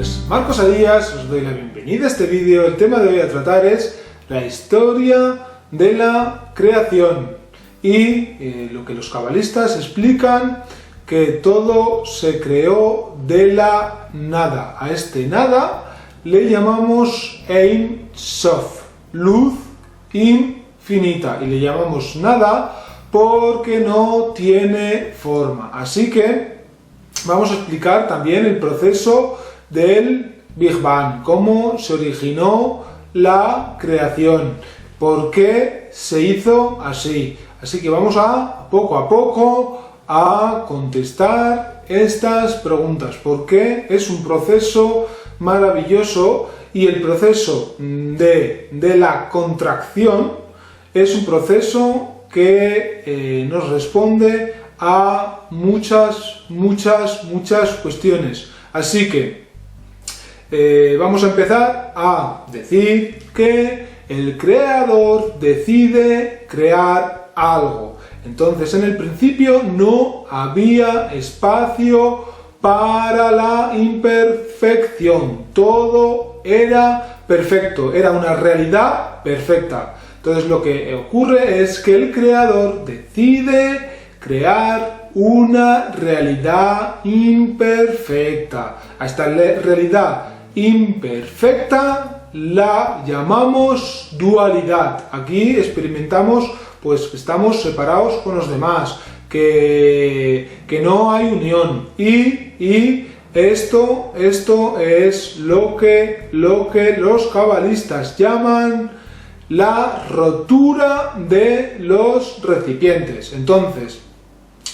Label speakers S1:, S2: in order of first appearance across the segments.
S1: Pues Marcos Arias, os doy la bienvenida a este vídeo. El tema de hoy a tratar es la historia de la creación y lo que los cabalistas explican, que todo se creó de la nada. A este nada le llamamos Ein Sof, luz infinita, y le llamamos nada porque no tiene forma. Así que vamos a explicar también el proceso del Big Bang, cómo se originó la creación, por qué se hizo así. Así que vamos a poco a contestar estas preguntas, porque es un proceso maravilloso, y el proceso de la contracción es un proceso que nos responde a muchas cuestiones. Así que vamos a empezar a decir que el creador decide crear algo. Entonces, en el principio no había espacio para la imperfección. Todo era perfecto, era una realidad perfecta. Entonces, lo que ocurre es que el creador decide crear una realidad imperfecta. A esta realidad imperfecta la llamamos dualidad. Aquí experimentamos pues que estamos separados con los demás, que no hay unión, y esto es lo que los cabalistas llaman la rotura de los recipientes. Entonces,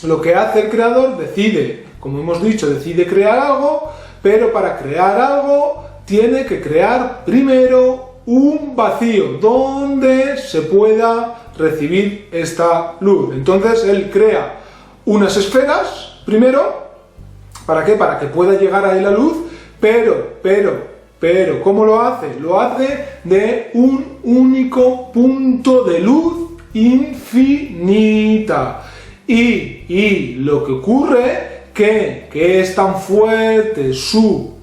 S1: lo que hace el creador, decide, como hemos dicho, decide crear algo, pero para crear algo tiene que crear primero un vacío donde se pueda recibir esta luz. Entonces él crea unas esferas primero, ¿para qué? Para que pueda llegar ahí la luz, pero ¿cómo lo hace? Lo hace de un único punto de luz infinita. Y lo que ocurre que es tan fuerte su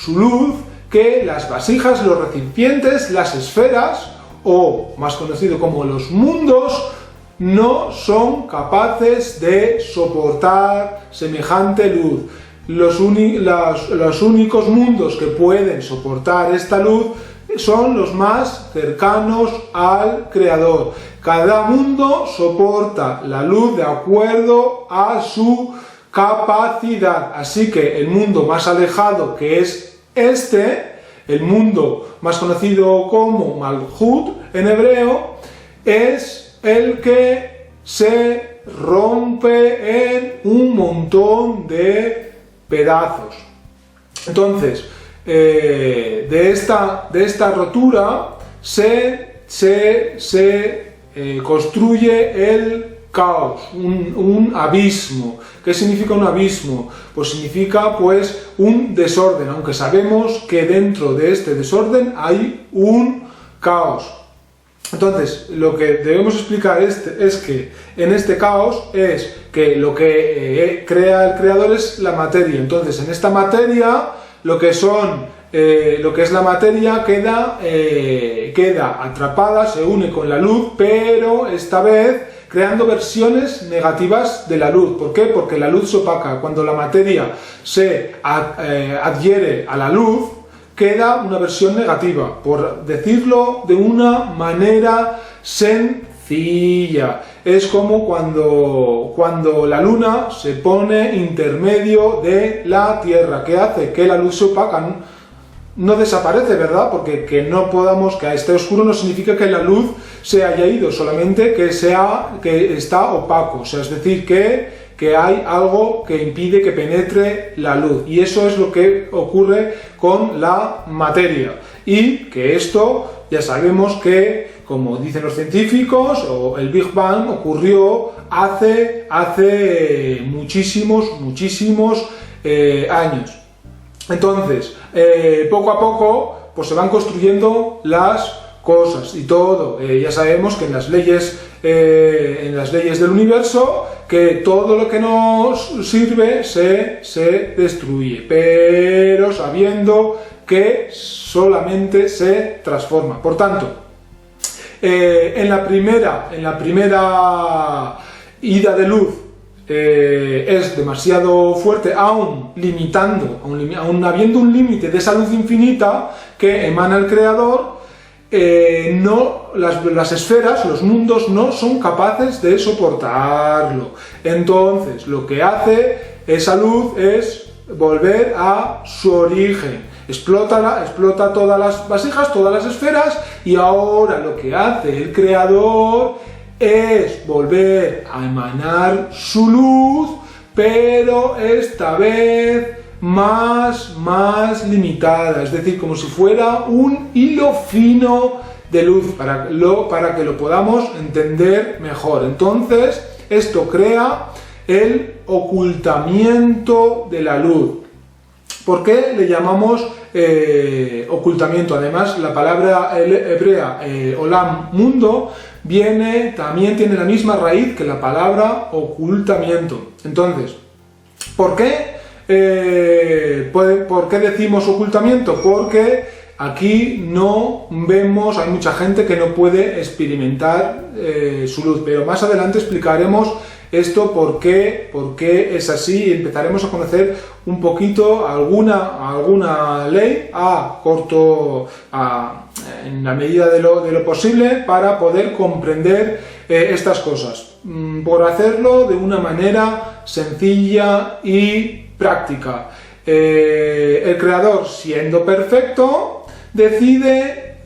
S1: luz, que las vasijas, los recipientes, las esferas, o más conocido como los mundos, no son capaces de soportar semejante luz. Los únicos mundos que pueden soportar esta luz son los más cercanos al creador. Cada mundo soporta la luz de acuerdo a su capacidad. Así que el mundo más alejado, que es el mundo más conocido como Malhut en hebreo, es el que se rompe en un montón de pedazos. Entonces, de esta rotura se construye el caos, un abismo. ¿Qué significa un abismo? Pues significa pues un desorden, aunque sabemos que dentro de este desorden hay un caos. Entonces, lo que debemos explicar es que en este caos es que lo que crea el creador es la materia. Entonces, en esta materia, lo que es la materia queda atrapada, se une con la luz, pero esta vez creando versiones negativas de la luz. ¿Por qué? Porque la luz se opaca. Cuando la materia se adhiere a la luz, queda una versión negativa, por decirlo de una manera sencilla. Es como cuando la luna se pone intermedio de la Tierra, que hace que la luz se opaca. No desaparece, ¿verdad? Porque que esté oscuro no significa que la luz se haya ido, solamente que está opaco. O sea, es decir, que hay algo que impide que penetre la luz. Y eso es lo que ocurre con la materia. Y que esto ya sabemos que, como dicen los científicos, el Big Bang ocurrió hace muchísimos años. Entonces, poco a poco pues se van construyendo las cosas y todo. Ya sabemos que en las leyes en las leyes del universo, que todo lo que nos sirve se destruye, pero sabiendo que solamente se transforma. Por tanto, en la primera ida de luz es demasiado fuerte, aún habiendo un límite de esa luz infinita que emana el Creador, las esferas, los mundos no son capaces de soportarlo. Entonces, lo que hace esa luz es volver a su origen. Explota todas las vasijas, todas las esferas, y ahora lo que hace el Creador es volver a emanar su luz, pero esta vez más limitada, es decir, como si fuera un hilo fino de luz, para que lo podamos entender mejor. Entonces, esto crea el ocultamiento de la luz. ¿Por qué le llamamos ocultamiento? Además, la palabra hebrea olam, mundo, también tiene la misma raíz que la palabra ocultamiento. Entonces, ¿por qué decimos ocultamiento? Porque aquí no vemos, hay mucha gente que no puede experimentar su luz, pero más adelante explicaremos esto, por qué es así, y empezaremos a conocer un poquito alguna ley en la medida de lo posible, para poder comprender estas cosas, por hacerlo de una manera sencilla y práctica. El Creador, siendo perfecto, decide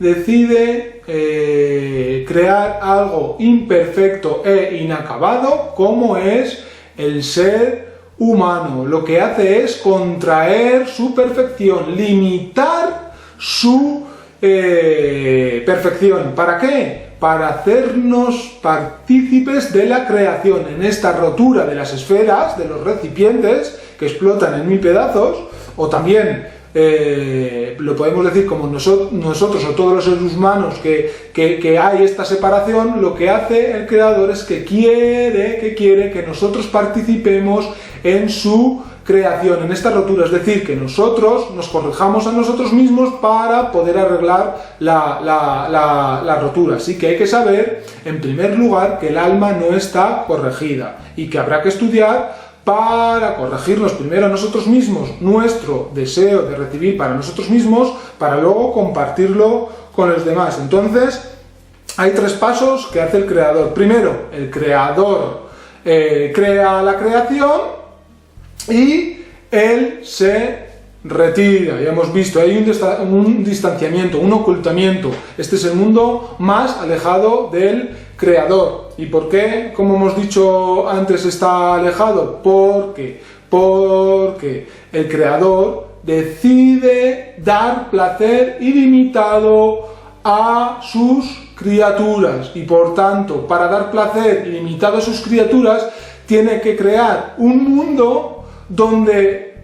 S1: crear algo imperfecto e inacabado, como es el ser humano. Lo que hace es contraer su perfección, limitar su perfección. ¿Para qué? Para hacernos partícipes de la creación. En esta rotura de las esferas, de los recipientes que explotan en 1000 pedazos, o también lo podemos decir como nosotros o todos los seres humanos, que hay esta separación. Lo que hace el Creador es que quiere que nosotros participemos en su creación, en esta rotura, es decir, que nosotros nos corrijamos a nosotros mismos para poder arreglar la rotura. Así que hay que saber, en primer lugar, que el alma no está corregida y que habrá que estudiar para corregirnos primero a nosotros mismos, nuestro deseo de recibir para nosotros mismos, para luego compartirlo con los demás. Entonces, hay 3 pasos que hace el Creador. Primero, el Creador crea la creación y él se retira. Ya hemos visto, hay un distanciamiento, un ocultamiento. Este es el mundo más alejado del Creador. ¿Y por qué? Como hemos dicho antes, está alejado. Porque el Creador decide dar placer ilimitado a sus criaturas, y por tanto, para dar placer ilimitado a sus criaturas, tiene que crear un mundo donde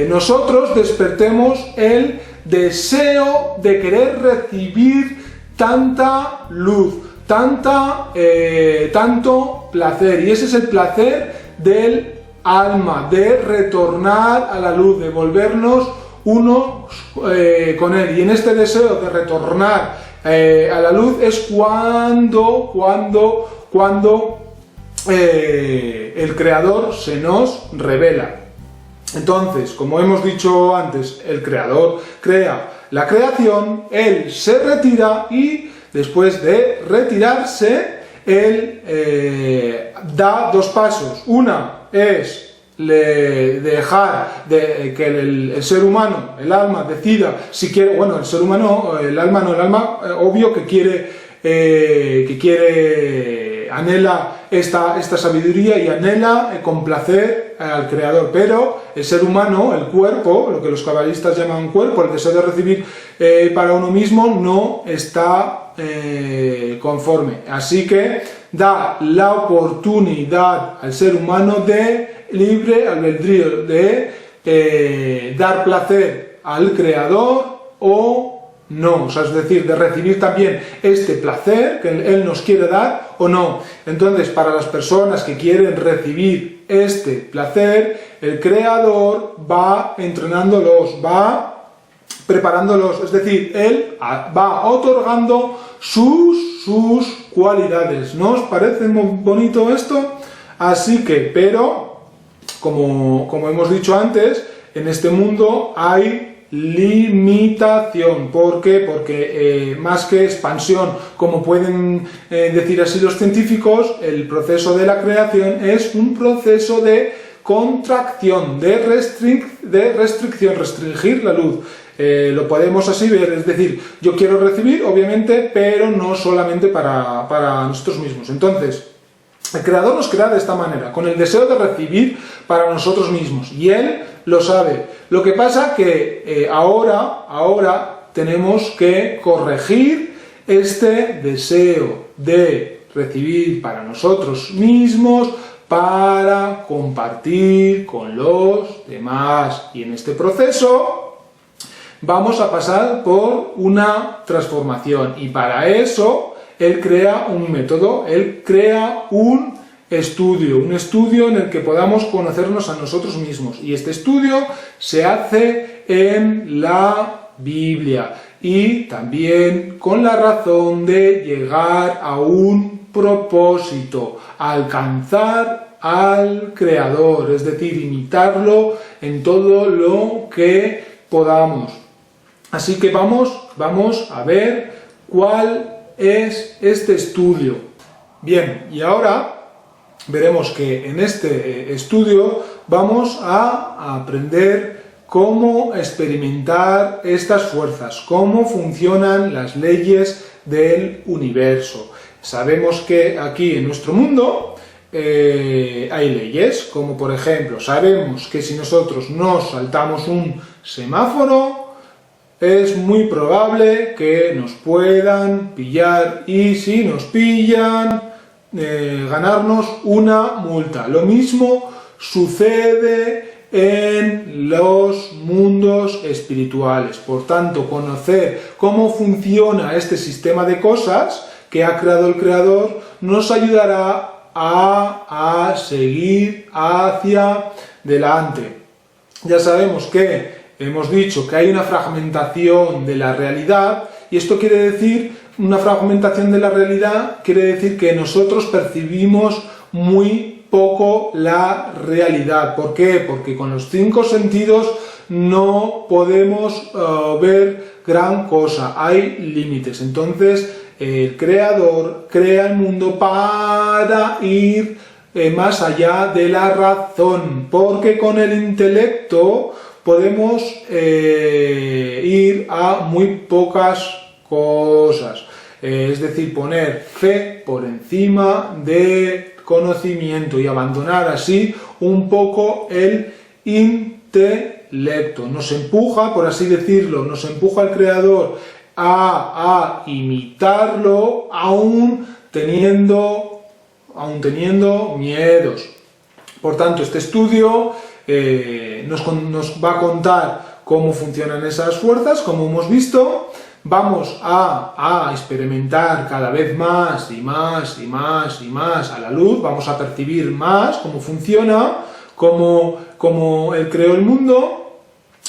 S1: nosotros despertemos el deseo de querer recibir tanta luz, tanto placer. Y ese es el placer del alma, de retornar a la luz, de volvernos uno con él. Y en este deseo de retornar a la luz es cuando el Creador se nos revela. Entonces, como hemos dicho antes, el Creador crea la creación, él se retira, y después de retirarse, él da 2 pasos. Una es dejar que el ser humano, el alma, decida si quiere, bueno, el ser humano, el alma obvio que quiere, anhela esta sabiduría y anhela complacer al Creador, pero el ser humano, el cuerpo, lo que los cabalistas llaman cuerpo, el deseo de recibir para uno mismo, no está conforme. Así que da la oportunidad al ser humano de libre albedrío, de dar placer al Creador o no, o sea, es decir, de recibir también este placer que Él nos quiere dar o no. Entonces, para las personas que quieren recibir este placer, el Creador va entrenándolos, va preparándolos, es decir, Él va otorgando sus cualidades. ¿No os parece muy bonito esto? Así que, pero, como hemos dicho antes, en este mundo hay limitación. ¿Por qué? Porque más que expansión, como pueden decir así los científicos, el proceso de la creación es un proceso de contracción, de restricción, restringir la luz. Lo podemos así ver, es decir, yo quiero recibir, obviamente, pero no solamente para nosotros mismos. Entonces, el Creador nos crea de esta manera, con el deseo de recibir para nosotros mismos, y Él lo sabe. Lo que pasa que ahora tenemos que corregir este deseo de recibir para nosotros mismos, para compartir con los demás. Y en este proceso vamos a pasar por una transformación, y para eso Él crea un método, Él crea un estudio en el que podamos conocernos a nosotros mismos. Y este estudio se hace en la Biblia, y también con la razón de llegar a un propósito, alcanzar al Creador, es decir, imitarlo en todo lo que podamos. Así que vamos a ver cuál es este estudio. Bien, y ahora veremos que en este estudio vamos a aprender cómo experimentar estas fuerzas, cómo funcionan las leyes del universo. Sabemos que aquí en nuestro mundo hay leyes, como por ejemplo, sabemos que si nosotros nos saltamos un semáforo, es muy probable que nos puedan pillar, y si nos pillan, ganarnos una multa. Lo mismo sucede en los mundos espirituales. Por tanto, conocer cómo funciona este sistema de cosas que ha creado el Creador nos ayudará a seguir hacia delante. Ya sabemos que hemos dicho que hay una fragmentación de la realidad, y esto quiere decir, una fragmentación de la realidad quiere decir que nosotros percibimos muy poco la realidad. ¿Por qué? Porque con los 5 sentidos no podemos ver gran cosa, hay límites. Entonces, el Creador crea el mundo para ir más allá de la razón, porque con el intelecto podemos ir a muy pocas cosas, es decir, poner fe por encima de conocimiento y abandonar así un poco el intelecto. Nos empuja, por así decirlo, nos empuja el Creador a imitarlo, aún teniendo miedos. Por tanto, este estudio nos va a contar cómo funcionan esas fuerzas, como hemos visto. Vamos a experimentar cada vez más y más a la luz, vamos a percibir más cómo funciona, cómo Él creó el mundo,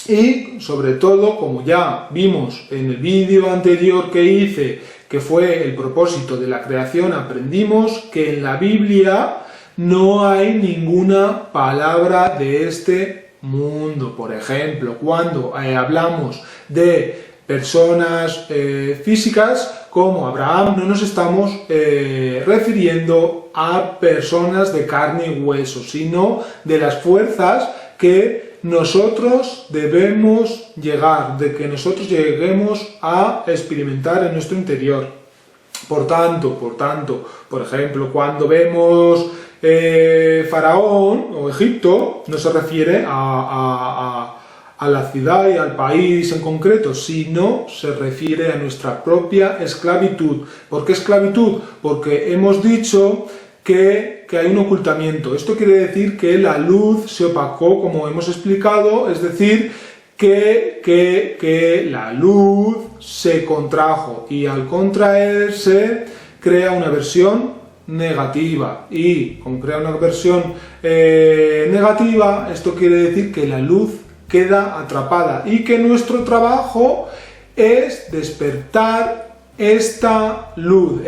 S1: y sobre todo, como ya vimos en el vídeo anterior que hice, que fue el propósito de la creación, aprendimos que en la Biblia no hay ninguna palabra de este mundo. Por ejemplo, cuando hablamos de personas físicas como Abraham, no nos estamos refiriendo a personas de carne y hueso, sino de las fuerzas que nosotros debemos llegar, de que nosotros lleguemos a experimentar en nuestro interior. Por tanto, por ejemplo, cuando vemos Faraón o Egipto, no se refiere a la ciudad y al país en concreto, sino se refiere a nuestra propia esclavitud. ¿Por qué esclavitud? Porque hemos dicho que hay un ocultamiento. Esto quiere decir que la luz se opacó, como hemos explicado, es decir, que la luz se contrajo y al contraerse crea una versión negativa, y como crea una versión negativa, esto quiere decir que la luz queda atrapada y que nuestro trabajo es despertar esta luz.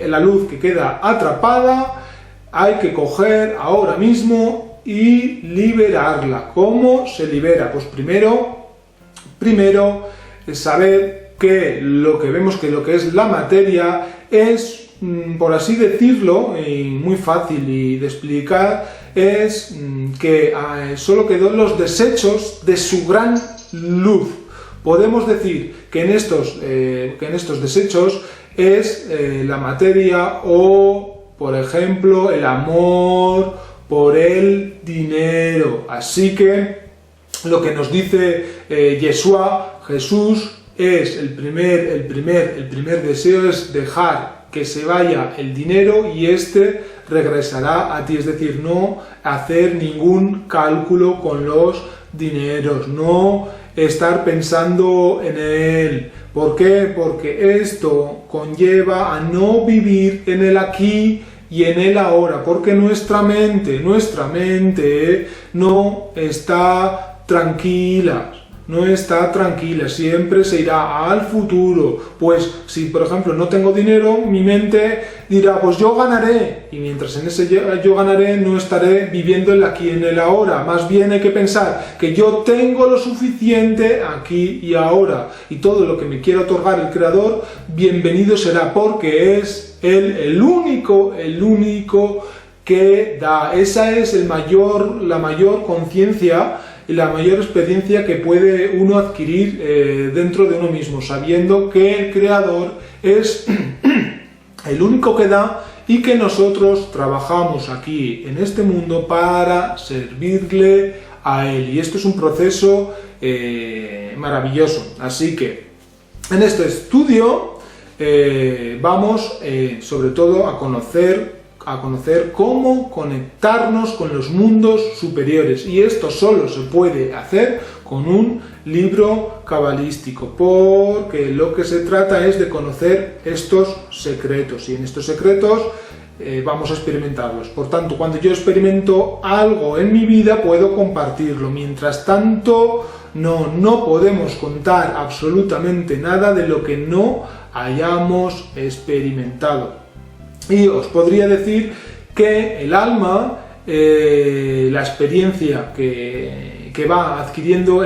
S1: La luz que queda atrapada hay que coger ahora mismo y liberarla. ¿Cómo se libera? Pues primero es saber que lo que vemos, que lo que es la materia es, por así decirlo, y muy fácil de explicar, es que solo quedó los desechos de su gran luz. Podemos decir que en estos desechos es la materia o, por ejemplo, el amor por el dinero. Así que lo que nos dice Yeshua, Jesús, es el primer deseo es dejar que se vaya el dinero y este regresará a ti, es decir, no hacer ningún cálculo con los dineros, no estar pensando en él. ¿Por qué? Porque esto conlleva a no vivir en el aquí y en el ahora, porque nuestra mente no está tranquila. No está tranquila, siempre se irá al futuro. Pues si por ejemplo no tengo dinero, mi mente dirá, pues yo ganaré, y mientras en ese yo ganaré no estaré viviendo el aquí y en el ahora. Más bien hay que pensar que yo tengo lo suficiente aquí y ahora, y todo lo que me quiera otorgar el Creador, bienvenido será, porque es Él el único que da. Esa es la mayor conciencia y la mayor experiencia que puede uno adquirir dentro de uno mismo, sabiendo que el Creador es el único que da y que nosotros trabajamos aquí en este mundo para servirle a Él. Y esto es un proceso maravilloso. Así que en este estudio vamos sobre todo a conocer cómo conectarnos con los mundos superiores, y esto solo se puede hacer con un libro cabalístico, porque lo que se trata es de conocer estos secretos, y en estos secretos vamos a experimentarlos. Por tanto, cuando yo experimento algo en mi vida puedo compartirlo, mientras tanto no podemos contar absolutamente nada de lo que no hayamos experimentado. Y os podría decir que el alma, la experiencia que va adquiriendo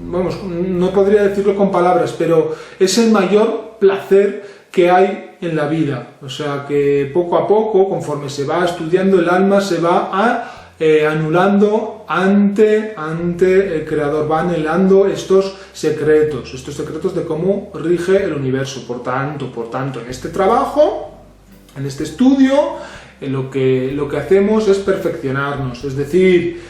S1: vamos, no podría decirlo con palabras, pero es el mayor placer que hay en la vida. O sea que poco a poco, conforme se va estudiando, el alma se va anulando ante el Creador, va anhelando estos secretos de cómo rige el universo. Por tanto, en este trabajo, en este estudio, lo que hacemos es perfeccionarnos, es decir,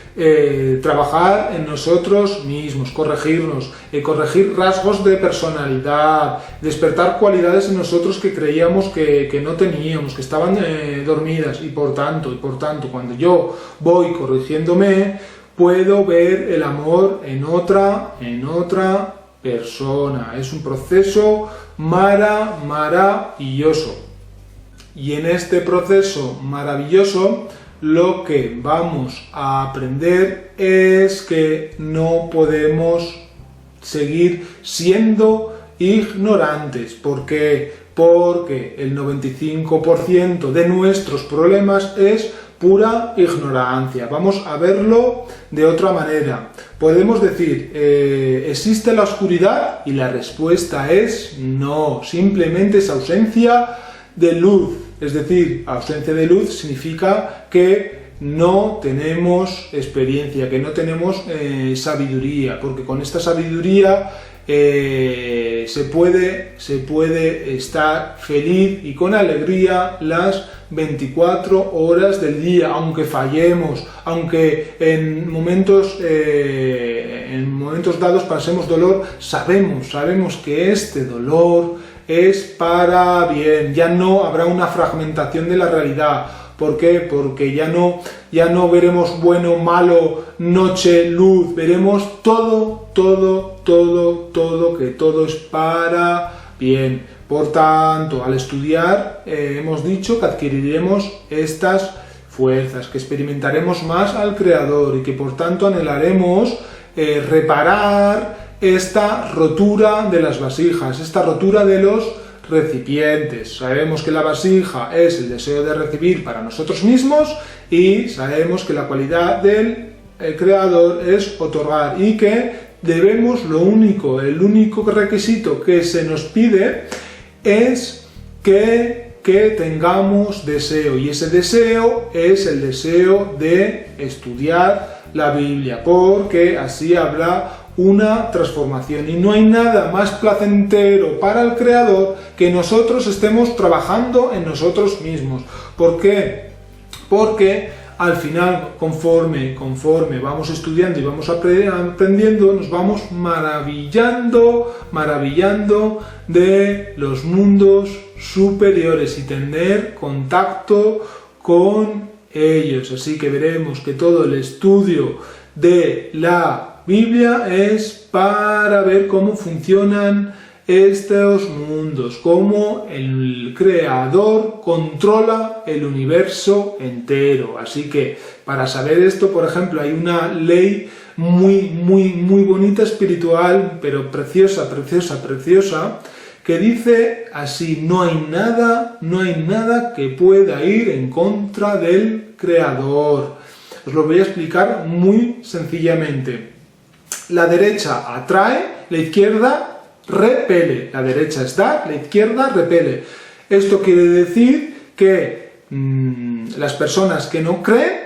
S1: trabajar en nosotros mismos, corregirnos, corregir rasgos de personalidad, despertar cualidades en nosotros que creíamos que no teníamos, que estaban dormidas, y por tanto, cuando yo voy corrigiéndome, puedo ver el amor en otra persona. Es un proceso maravilloso. Y en este proceso maravilloso lo que vamos a aprender es que no podemos seguir siendo ignorantes. ¿Por qué? Porque el 95% de nuestros problemas es pura ignorancia. Vamos a verlo de otra manera. Podemos decir, ¿existe la oscuridad? Y la respuesta es no, simplemente es ausencia de luz. Es decir, ausencia de luz significa que no tenemos experiencia, que no tenemos sabiduría, porque con esta sabiduría se puede estar feliz y con alegría las 24 horas del día, aunque fallemos, aunque en momentos dados pasemos dolor, sabemos que este dolor es para bien. Ya no habrá una fragmentación de la realidad, ¿Por qué? Porque ya no veremos bueno, malo, noche, luz, veremos todo, que todo es para bien. Por tanto, al estudiar, hemos dicho que adquiriremos estas fuerzas, que experimentaremos más al Creador y que por tanto anhelaremos reparar esta rotura de las vasijas, esta rotura de los recipientes. Sabemos que la vasija es el deseo de recibir para nosotros mismos y sabemos que la cualidad del Creador es otorgar y que debemos el único requisito que se nos pide es que tengamos deseo, y ese deseo es el deseo de estudiar la Biblia, porque así habrá una transformación y no hay nada más placentero para el Creador que nosotros estemos trabajando en nosotros mismos. ¿Por qué? Porque al final, conforme vamos estudiando y vamos aprendiendo, nos vamos maravillando de los mundos superiores y tener contacto con ellos. Así que veremos que todo el estudio de la Biblia es para ver cómo funcionan estos mundos, cómo el Creador controla el universo entero. Así que para saber esto, por ejemplo, hay una ley muy bonita espiritual, pero preciosa, que dice así: no hay nada que pueda ir en contra del Creador. Os lo voy a explicar muy sencillamente. La derecha atrae, la izquierda repele. La derecha es dar, la izquierda repele. Esto quiere decir que las personas que no creen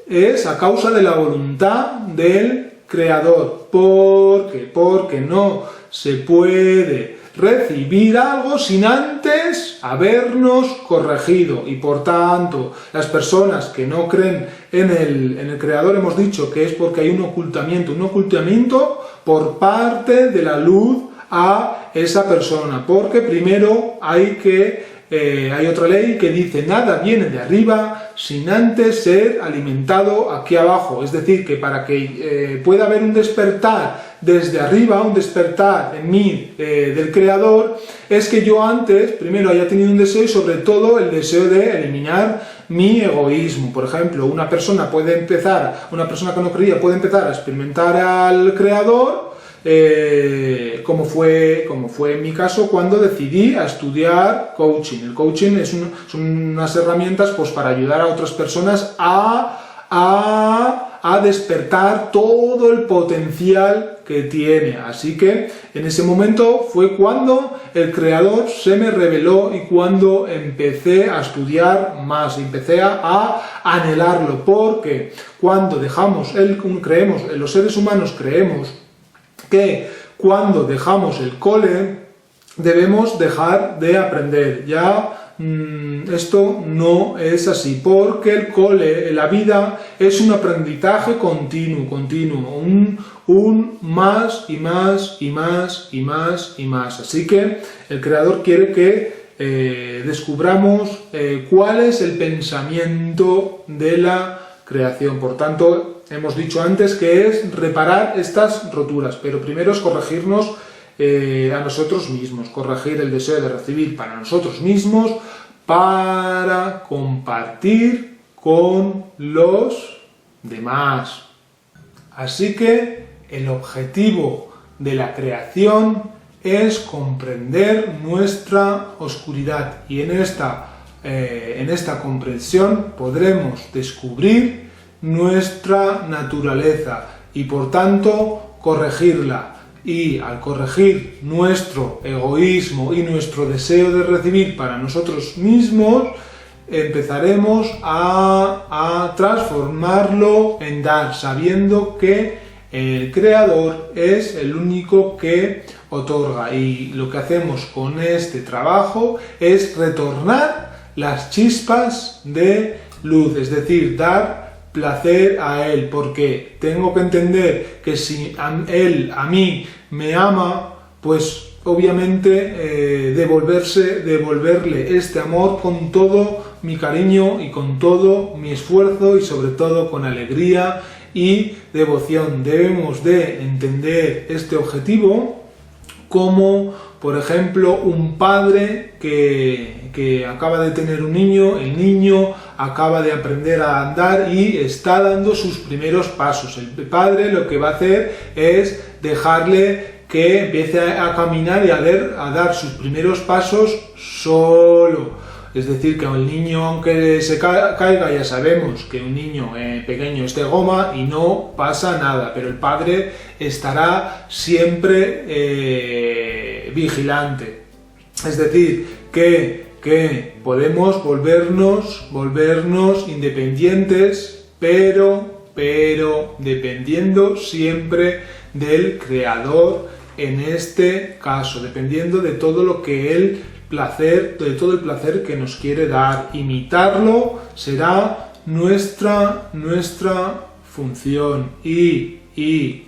S1: es a causa de la voluntad del Creador. Porque no se puede recibir algo sin antes habernos corregido, y por tanto las personas que no creen en el Creador, hemos dicho que es porque hay un ocultamiento por parte de la luz a esa persona, porque primero hay otra ley que dice: nada viene de arriba sin antes ser alimentado aquí abajo. Es decir, que para que pueda haber un despertar desde arriba, un despertar en mí del Creador, es que yo antes primero haya tenido un deseo, y sobre todo el deseo de eliminar mi egoísmo. Por ejemplo, una persona que no creía puede empezar a experimentar al Creador, como fue en mi caso cuando decidí a estudiar coaching. El coaching son unas herramientas pues para ayudar a otras personas a despertar todo el potencial que tiene. Así que en ese momento fue cuando el Creador se me reveló y cuando empecé a estudiar más, empecé a anhelarlo, porque cuando los seres humanos creemos que cuando dejamos el cole debemos dejar de aprender. Esto no es así, porque el cole, la vida, es un aprendizaje continuo, un más y más. Así que el Creador quiere que descubramos cuál es el pensamiento de la creación. Por tanto, hemos dicho antes que es reparar estas roturas, pero primero es corregirnos a nosotros mismos, corregir el deseo de recibir para nosotros mismos, para compartir con los demás. Así que el objetivo de la creación es comprender nuestra oscuridad, y en esta comprensión podremos descubrir nuestra naturaleza y por tanto corregirla. Y al corregir nuestro egoísmo y nuestro deseo de recibir para nosotros mismos, empezaremos a transformarlo en dar, sabiendo que el Creador es el único que otorga. Y lo que hacemos con este trabajo es retornar las chispas de luz, es decir, dar placer a Él, porque tengo que entender que si Él a mí me ama, pues obviamente devolverle este amor con todo mi cariño y con todo mi esfuerzo y sobre todo con alegría y devoción. Debemos de entender este objetivo como, por ejemplo, un padre que acaba de tener un niño, el niño acaba de aprender a andar y está dando sus primeros pasos. El padre lo que va a hacer es dejarle que empiece a caminar y a dar sus primeros pasos solo. Es decir, que el niño, aunque se caiga, ya sabemos que un niño pequeño es de goma y no pasa nada, pero el padre estará siempre vigilante. Es decir, que podemos volvernos independientes, pero dependiendo siempre del Creador, en este caso, dependiendo de todo lo que Él de todo el placer que nos quiere dar. Imitarlo será nuestra función y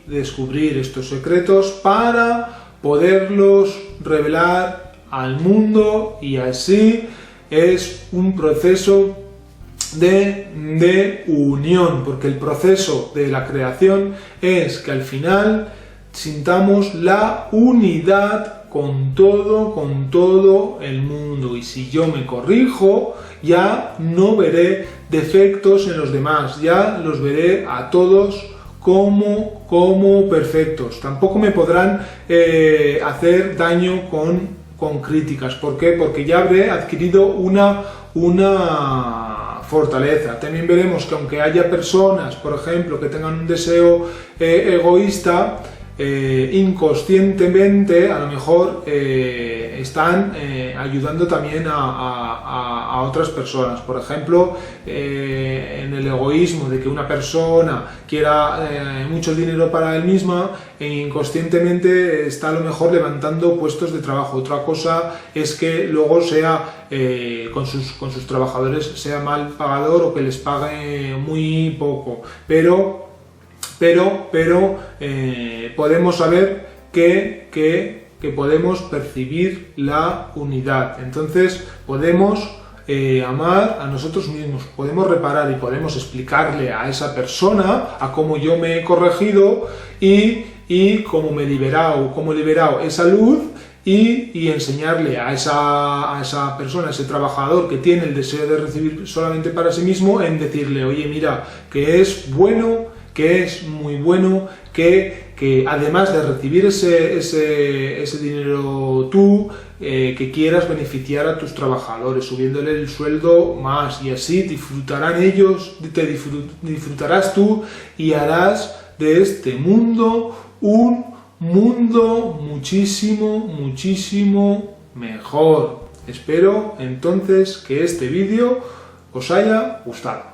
S1: descubrir estos secretos para poderlos revelar al mundo, y así es un proceso de unión, porque el proceso de la creación es que al final sintamos la unidad con todo el mundo, y si yo me corrijo ya no veré defectos en los demás, ya los veré a todos como perfectos. Tampoco me podrán hacer daño con críticas. ¿Por qué? Porque ya habré adquirido una fortaleza. También veremos que aunque haya personas, por ejemplo, que tengan un deseo egoísta, inconscientemente a lo mejor están ayudando también a otras personas. Por ejemplo, en el egoísmo de que una persona quiera mucho dinero para él misma, e inconscientemente está a lo mejor levantando puestos de trabajo. Otra cosa es que luego sea con sus trabajadores sea mal pagador o que les pague muy poco, pero podemos saber que podemos percibir la unidad. Entonces podemos amar a nosotros mismos, podemos reparar y podemos explicarle a esa persona a cómo yo me he corregido y cómo me he liberado esa luz, y enseñarle a esa persona, a ese trabajador que tiene el deseo de recibir solamente para sí mismo, en decirle: oye, mira, que es bueno, que es muy bueno, que además de recibir ese dinero tú, que quieras beneficiar a tus trabajadores, subiéndole el sueldo más, y así disfrutarán ellos, disfrutarás tú, y harás de este mundo un mundo muchísimo mejor. Espero entonces que este vídeo os haya gustado.